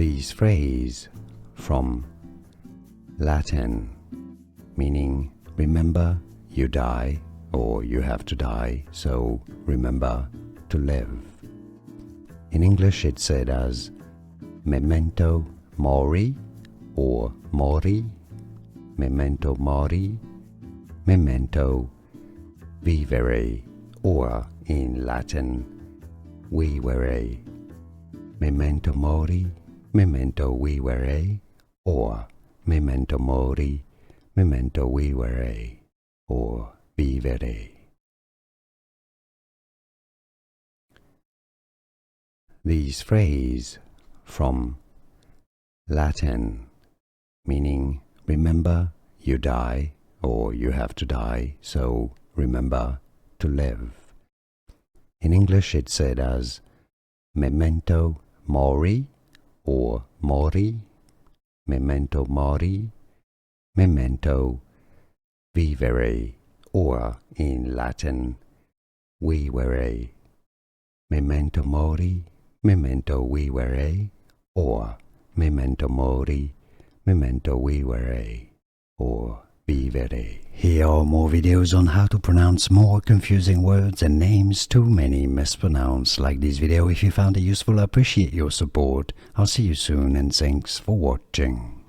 These phrase from Latin, meaning remember you die or you have to die, so remember to live. In English it's said as Memento Mori or Mori, Memento Mori, Memento Vivere, or in Latin Vivere, Memento Mori, Memento Vivere, or Memento Mori, Memento Vivere, or Vivere. These phrase from Latin, meaning remember you die or you have to die, so remember to live. In English it's said as Memento Mori or Mori, Memento Mori, Memento Vivere, or in Latin Vivere, Memento Mori, Memento Vivere, or Memento Mori, Memento Vivere, or Vivere. Here are more videos on how to pronounce more confusing words and names too many mispronounced. Like this video if you found it useful. I appreciate your support. I'll see you soon and thanks for watching.